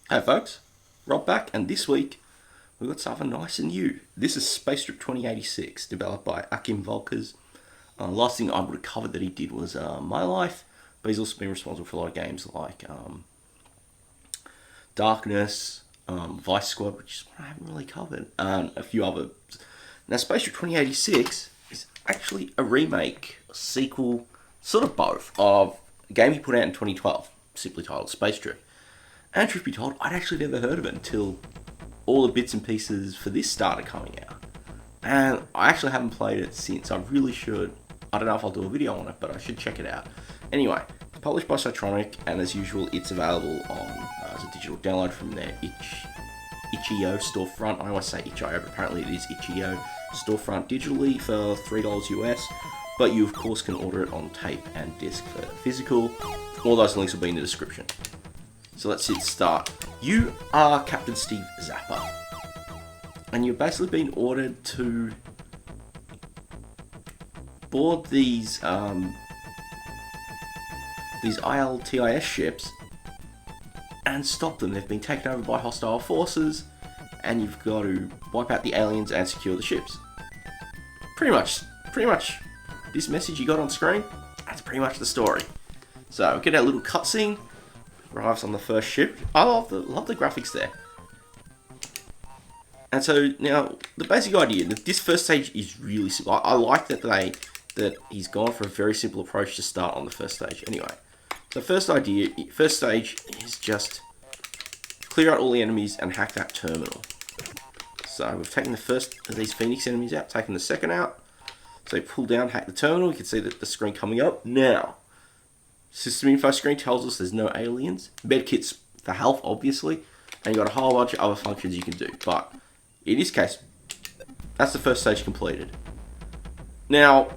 Hey folks, Rob back, and this week we've got something nice and new. This is Space Trip 2086, developed by Achim Volkers. Last thing I would have covered that he did was My Life, but he's also been responsible for a lot of games like Darkness, Vice Squad, which is what I haven't really covered, and a few others. Now, Space Trip 2086 is actually a remake, a sequel, sort of both, of a game he put out in 2012, simply titled Space Trip. And truth be told, I'd actually never heard of it until all the bits and pieces for this started coming out. And I actually haven't played it since. I really should. I don't know if I'll do a video on it, but I should check it out. Anyway, it's published by Psytronik, and as usual, it's available on as a digital download from their itch.io storefront. I always say itch.io, but apparently it is itch.io storefront digitally for $3 US. But you, of course, can order it on tape and disc for physical. All those links will be in the description. So let's hit start. You are Captain Steve Zappa, and you're basically being ordered to board these ILTIS ships and stop them. They've been taken over by hostile forces, and you've got to wipe out the aliens and secure the ships. Pretty much, this message you got on screen, that's pretty much the story. So we get our little cutscene. Arrives on the first ship. I love the graphics there. And so now the basic idea that this first stage is really simple. I like that he's gone for a very simple approach to start on the first stage. Anyway, so first stage is just clear out all the enemies and hack that terminal. So we've taken the first of these Phoenix enemies out, taken the second out. So you pull down, hack the terminal. You can see that the screen coming up now. System info screen tells us there's no aliens. Medkits for health, obviously. And you've got a whole bunch of other functions you can do. But in this case, that's the first stage completed. Now,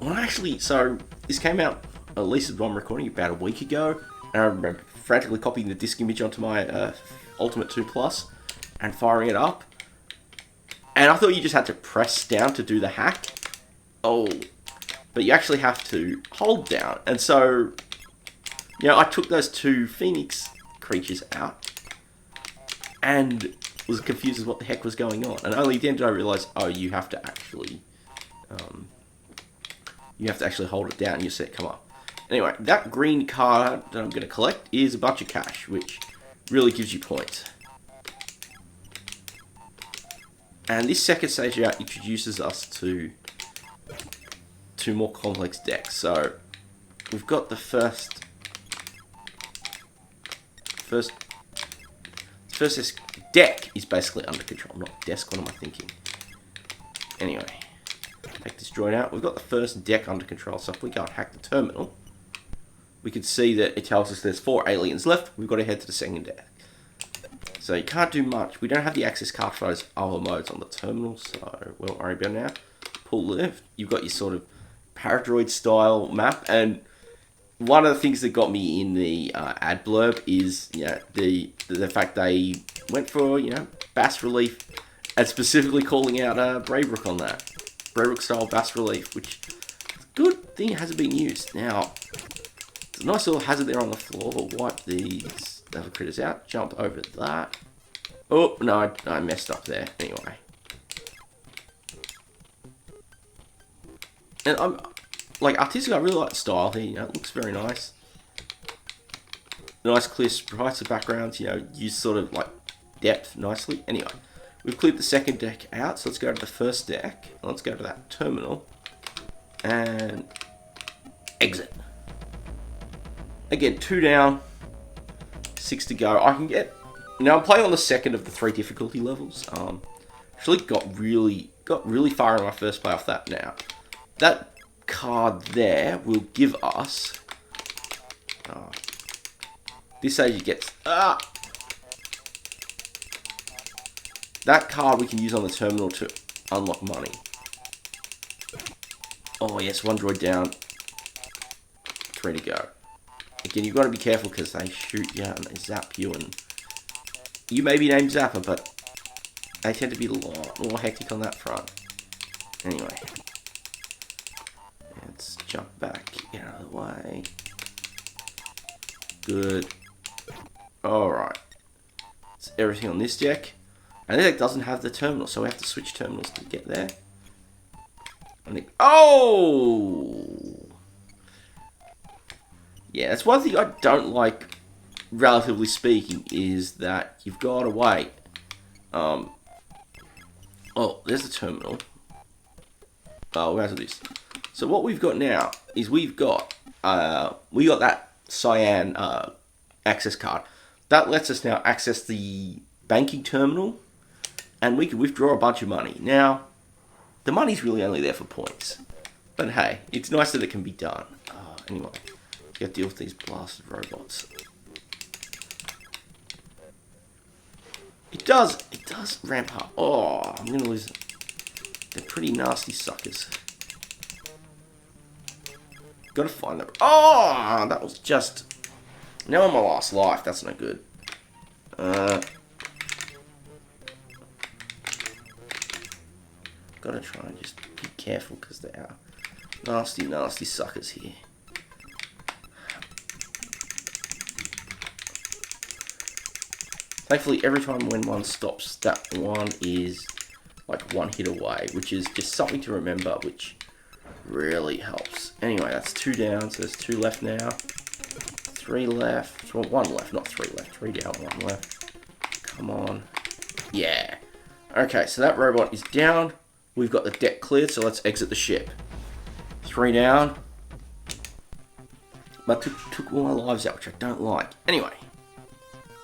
so this came out, at least as I'm recording, about a week ago. And I remember frantically copying the disk image onto my Ultimate 2 Plus and firing it up. And I thought you just had to press down to do the hack. Oh, but you actually have to hold down. And so, I took those two Phoenix creatures out and was confused as what the heck was going on. And only then did I realise, oh, you have to actually hold it down and you see it come up. Anyway, that green card that I'm going to collect is a bunch of cash, which really gives you points. And this second stage out introduces us to two more complex decks. So we've got the first deck is basically under control, not desk. What am I thinking? Anyway, take this joint out. We've got the first deck under control. So if we go and hack the terminal, we can see that it tells us there's 4 aliens left. We've got to head to the second deck. So you can't do much. We don't have the access card for those other modes on the terminal, so we won't worry about it now. Pull left. You've got your sort of Paradroid style map, and one of the things that got me in the ad blurb is the fact they went for bas relief, and specifically calling out Braybrook on that Braybrook style bas relief, which is a good thing it hasn't been used. Now there's a nice little hazard there on the floor. We'll wipe these other critters out, jump over that. Oh no, I messed up there. Anyway, and I'm artistically, I really like the style here. It looks very nice. Nice clear sprites of backgrounds. Use sort of depth nicely. Anyway, we've cleared the second deck out, so let's go to the first deck. Let's go to that terminal and exit. Again, 2 down, 6 to go. I can get. I'm playing on the second of the 3 difficulty levels. Actually got really far in my first play off that. Now that card there will give us this stage gets that card we can use on the terminal to unlock money. Oh yes, 1 droid down, 3 to go. Again, you've got to be careful because they shoot you and they zap you, and you may be named Zappa, but they tend to be a lot more hectic on that front. Anyway, let's jump back, get out of the way. Good. Alright. It's everything on this deck. And this deck doesn't have the terminal, so we have to switch terminals to get there. Oh! Yeah, that's one thing I don't like, relatively speaking, is that you've got to wait. Oh, there's the terminal. Oh, where's this? So what we've got now is we got that cyan access card. That lets us now access the banking terminal, and we can withdraw a bunch of money. Now, the money's really only there for points. But hey, it's nice that it can be done. Anyway, you gotta deal with these blasted robots. It does ramp up. Oh, I'm gonna lose it. They're pretty nasty suckers. Gotta find them. Oh, that was just... Now I'm my last life. That's no good. Gotta try and just be careful because they are nasty, nasty suckers here. Thankfully, every time when one stops, that one is like one hit away, which is just something to remember, which really helps. Anyway, that's 2 down, so there's 2 left now. 3 left. Well, 1 left, not 3 left. 3 down, 1 left. Come on. Yeah. Okay, so that robot is down. We've got the deck cleared, so let's exit the ship. 3 down. But took all my lives out, which I don't like. Anyway.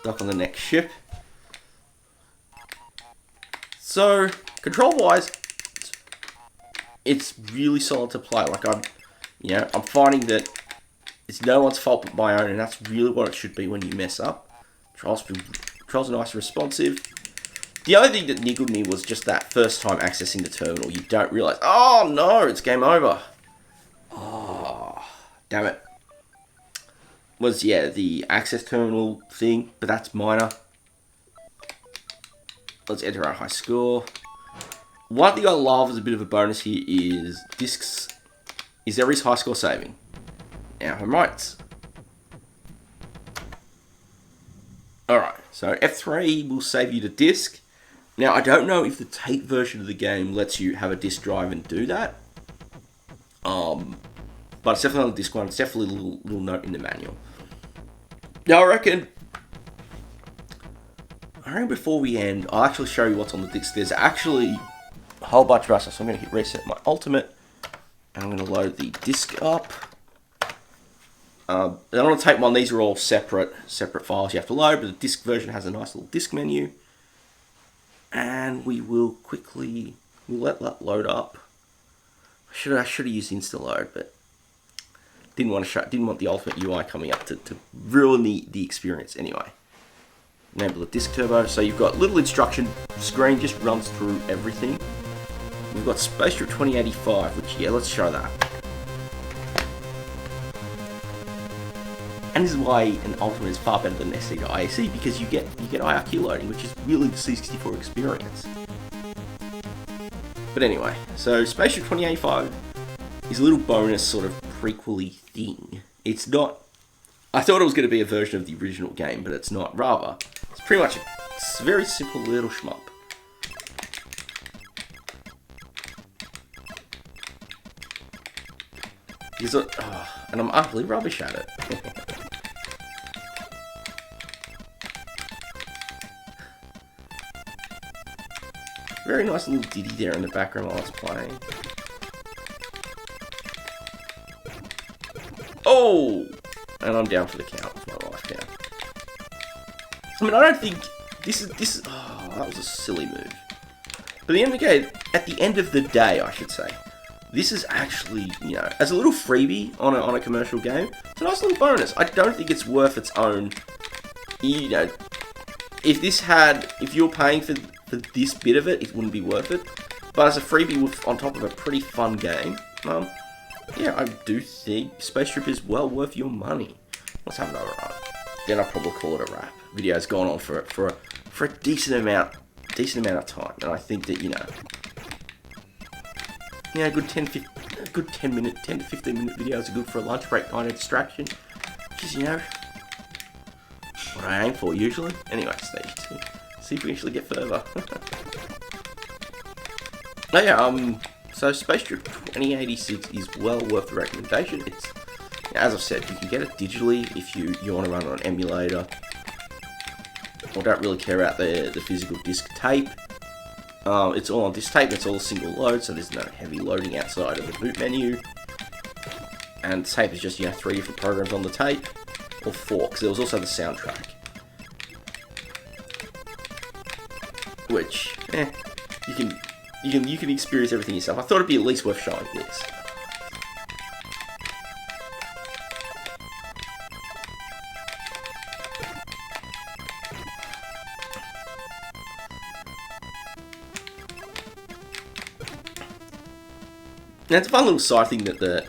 Dock on the next ship. So, control-wise, it's really solid to play. Like I'm finding that it's no one's fault but my own, and that's really what it should be when you mess up. Controls are nice and responsive. The only thing that niggled me was just that first time accessing the terminal. You don't realise, oh no, it's game over. Oh, damn it. Was, yeah, the access terminal thing, but that's minor. Let's enter our high score. One thing I love as a bit of a bonus here is discs. Is there is high score saving. Now, if I'm right. Alright, so F3 will save you to disk. Now, I don't know if the tape version of the game lets you have a disk drive and do that. But it's definitely on the disc one. It's definitely a little note in the manual. Now, I reckon before we end, I'll actually show you what's on the disc. There's actually a whole bunch of us. So I'm going to hit reset my ultimate. And I'm going to load the disc up. And on the tape one, these are all separate files you have to load. But the disc version has a nice little disc menu. And we will we'll let that load up. I should have used InstaLoad, but didn't want the ultimate UI coming up to ruin the experience anyway. Enable the disk turbo, so you've got little instruction screen, just runs through everything. We've got Spaceship 2085, which, yeah, let's show that. And this is why an Ultimate is far better than SC to IAC, because you get IRQ loading, which is really the C64 experience. But anyway, so Spaceship 2085 is a little bonus sort of prequel-y thing. It's not... I thought it was going to be a version of the original game, but it's not. Rather, it's pretty much a very simple little shmup. And I'm utterly rubbish at it. Very nice little ditty there in the background while it's playing. Oh! And I'm down for the count with my life down. I mean, I don't think this is. Oh, that was a silly move. But at the end of the day, I should say, this is actually, as a little freebie on a commercial game, it's a nice little bonus. I don't think it's worth its own. If you're paying for this bit of it, it wouldn't be worth it. But as a freebie on top of a pretty fun game, yeah, I do think Space Trip is well worth your money. Let's have another run. Then I'll probably call it a wrap. Video's gone on for a decent amount of time, and I think that a good 10 to 15 minute videos are good for a lunch break kind of distraction. Which is what I aim for usually. Anyway, stage 2. See if we actually get further. Oh yeah, so Space Trip 2086 is well worth the recommendation. It's, as I've said, you can get it digitally if you want to run it on an emulator, or don't really care about the physical disc tape. It's all on disc tape, it's all a single load, so there's no heavy loading outside of the boot menu. And the tape is just, 3 different programs on the tape, or 4, because there was also the soundtrack. Which, you can experience everything yourself. I thought it'd be at least worth showing this. Now it's a fun little side thing that the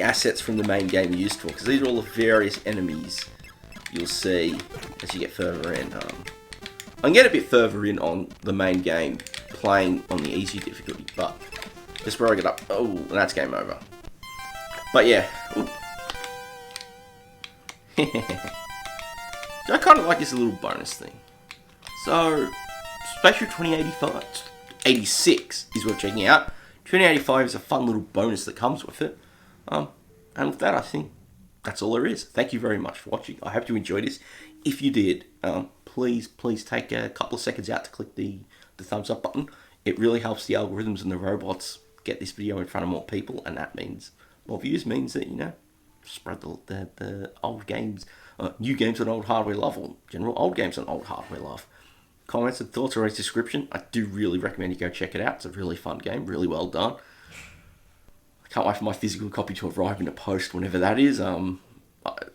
assets from the main game are used for, because these are all the various enemies you'll see as you get further in. I can get a bit further in on the main game playing on the easy difficulty, but just where I get up, oh, and that's game over. But yeah, I kind of like this little bonus thing. So, Spatial 86 is worth checking out. 2085 is a fun little bonus that comes with it. And with that, I think that's all there is. Thank you very much for watching. I hope you enjoyed this. If you did, please take a couple of seconds out to click the thumbs up button. It really helps the algorithms and the robots get this video in front of more people, and that means more views, means that, spread the old games, new games on old hardware love, or general old games on old hardware love. Comments and thoughts are in the description. I do really recommend you go check it out. It's a really fun game, really well done. I can't wait for my physical copy to arrive in a post whenever that is. I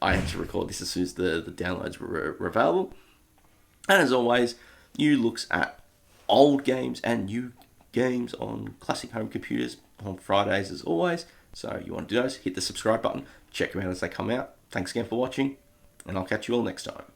had to record this as soon as the downloads were available. And as always, new looks at old games and new games on classic home computers on Fridays as always. So you want to do those, hit the subscribe button, check them out as they come out. Thanks again for watching, and I'll catch you all next time.